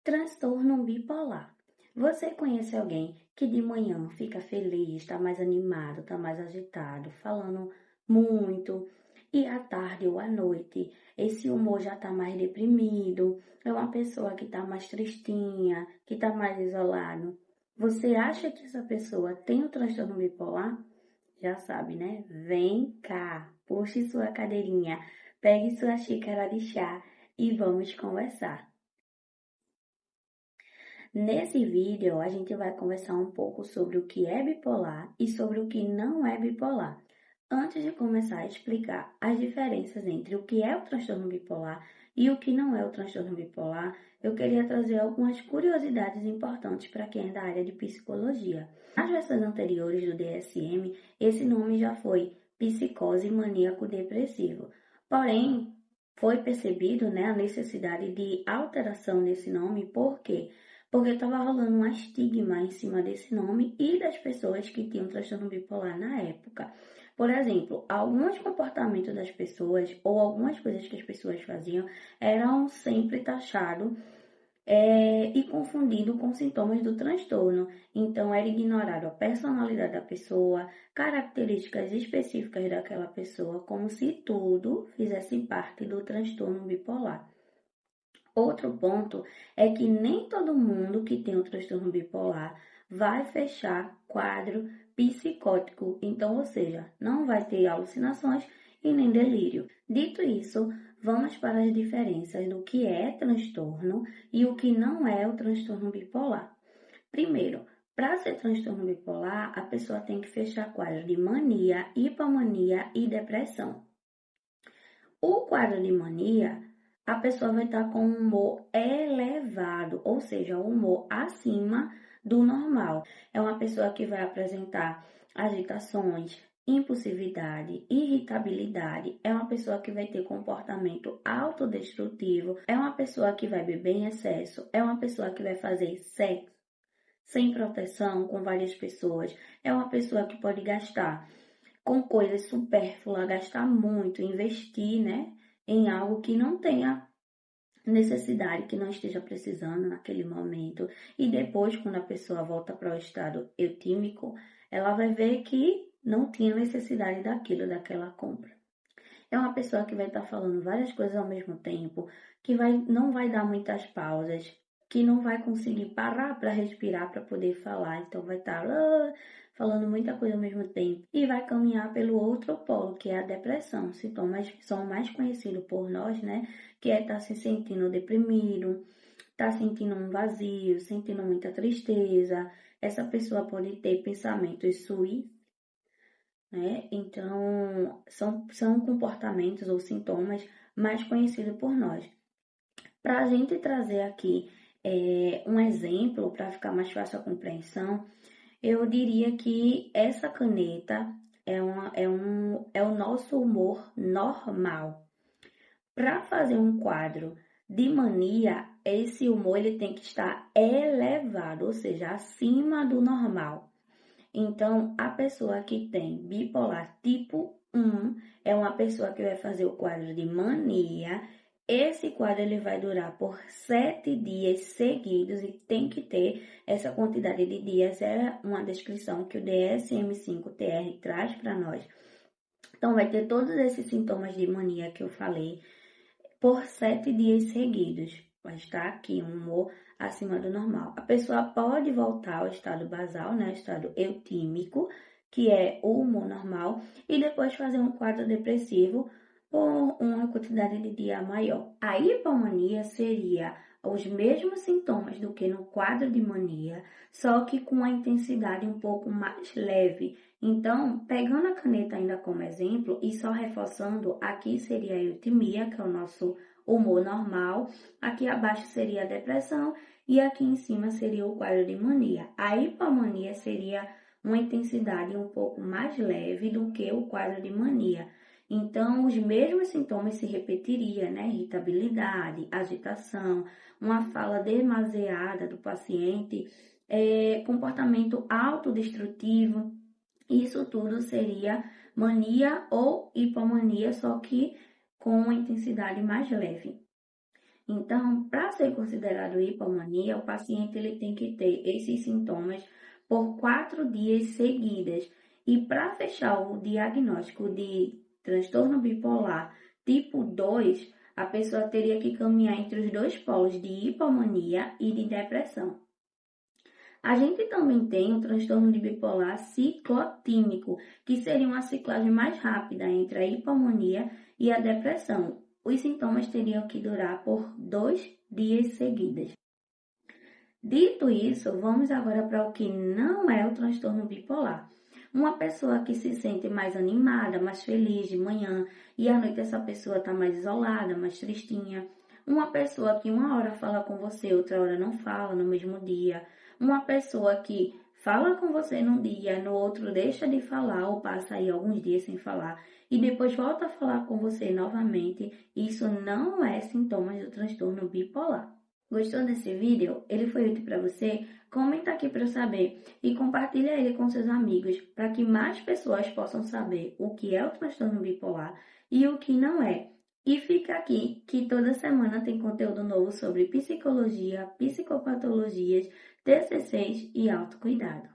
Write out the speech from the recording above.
Transtorno bipolar. Você conhece alguém que de manhã fica feliz, está mais animado, está mais agitado, falando muito, e à tarde ou à noite esse humor já está mais deprimido, é uma pessoa que está mais tristinha, que está mais isolado. Você acha que essa pessoa tem o transtorno bipolar? Já sabe, né? Vem cá, puxe sua cadeirinha, pegue sua xícara de chá e vamos conversar. Nesse vídeo, a gente vai conversar um pouco sobre o que é bipolar e sobre o que não é bipolar. Antes de começar a explicar as diferenças entre o que é o transtorno bipolar e o que não é o transtorno bipolar, eu queria trazer algumas curiosidades importantes para quem é da área de psicologia. Nas versões anteriores do DSM, esse nome já foi psicose maníaco-depressivo. Porém, foi percebido, a necessidade de alteração desse nome, por quê? Porque estava rolando um estigma em cima desse nome e das pessoas que tinham transtorno bipolar na época. Por exemplo, alguns comportamentos das pessoas ou algumas coisas que as pessoas faziam eram sempre taxados e confundido com sintomas do transtorno. Então, era ignorado a personalidade da pessoa, características específicas daquela pessoa, como se tudo fizesse parte do transtorno bipolar. Outro ponto é que nem todo mundo que tem o transtorno bipolar vai fechar quadro psicótico, então, ou seja, não vai ter alucinações e nem delírio. Dito isso, vamos para as diferenças do que é transtorno e o que não é o transtorno bipolar. Primeiro, para ser transtorno bipolar, a pessoa tem que fechar quadro de mania, hipomania e depressão. O quadro de mania, a pessoa vai estar com um humor elevado, ou seja, um humor acima do normal. É uma pessoa que vai apresentar agitações, impulsividade, irritabilidade. É uma pessoa que vai ter comportamento autodestrutivo. É uma pessoa que vai beber em excesso. É uma pessoa que vai fazer sexo sem proteção com várias pessoas. É uma pessoa que pode gastar com coisas supérfluas, gastar muito, investir, em algo que não tenha necessidade, que não esteja precisando naquele momento. E depois, quando a pessoa volta para o estado eutímico, ela vai ver que não tinha necessidade daquela compra. É uma pessoa que vai estar falando várias coisas ao mesmo tempo, que não vai dar muitas pausas, que não vai conseguir parar para respirar para poder falar, então vai estar falando muita coisa ao mesmo tempo e vai caminhar pelo outro polo, que é a depressão, sintomas que são mais conhecidos por nós, que é estar se sentindo deprimido, estar sentindo um vazio, sentindo muita tristeza. Essa pessoa pode ter pensamentos suicidas, Então, são comportamentos ou sintomas mais conhecidos por nós. Para a gente trazer aqui um exemplo, para ficar mais fácil a compreensão, eu diria que essa caneta é o nosso humor normal. Para fazer um quadro de mania, esse humor ele tem que estar elevado, ou seja, acima do normal. Então, a pessoa que tem bipolar tipo 1 é uma pessoa que vai fazer o quadro de mania. Esse quadro ele vai durar por 7 dias seguidos e tem que ter essa quantidade de dias. É uma descrição que o DSM-5-TR traz para nós. Então, vai ter todos esses sintomas de mania que eu falei por 7 dias seguidos. Vai estar aqui um humor acima do normal. A pessoa pode voltar ao estado basal, estado eutímico, que é o humor normal, e depois fazer um quadro depressivo por uma quantidade de dia maior. A hipomania seria os mesmos sintomas do que no quadro de mania, só que com a intensidade um pouco mais leve. Então, pegando a caneta ainda como exemplo e só reforçando, aqui seria a eutimia, que é o nosso humor normal, aqui abaixo seria a depressão e aqui em cima seria o quadro de mania. A hipomania seria uma intensidade um pouco mais leve do que o quadro de mania. Então, os mesmos sintomas se repetiriam, Irritabilidade, agitação, uma fala demasiada do paciente, comportamento autodestrutivo. Isso tudo seria mania ou hipomania, só que com uma intensidade mais leve. Então, para ser considerado hipomania, o paciente ele tem que ter esses sintomas por 4 dias seguidos. E para fechar o diagnóstico de transtorno bipolar tipo 2, a pessoa teria que caminhar entre os dois polos de hipomania e de depressão. A gente também tem o transtorno de bipolar ciclotímico, que seria uma ciclagem mais rápida entre a hipomania e a depressão. Os sintomas teriam que durar por 2 dias seguidos. Dito isso, vamos agora para o que não é o transtorno bipolar. Uma pessoa que se sente mais animada, mais feliz de manhã e à noite essa pessoa está mais isolada, mais tristinha. Uma pessoa que uma hora fala com você, outra hora não fala no mesmo dia. Uma pessoa que fala com você num dia, no outro deixa de falar ou passa aí alguns dias sem falar e depois volta a falar com você novamente. Isso não é sintomas do transtorno bipolar. Gostou desse vídeo? Ele foi útil para você? Comenta aqui para eu saber e compartilha ele com seus amigos para que mais pessoas possam saber o que é o transtorno bipolar e o que não é. E fica aqui que toda semana tem conteúdo novo sobre psicologia, psicopatologias, TCCs e autocuidado.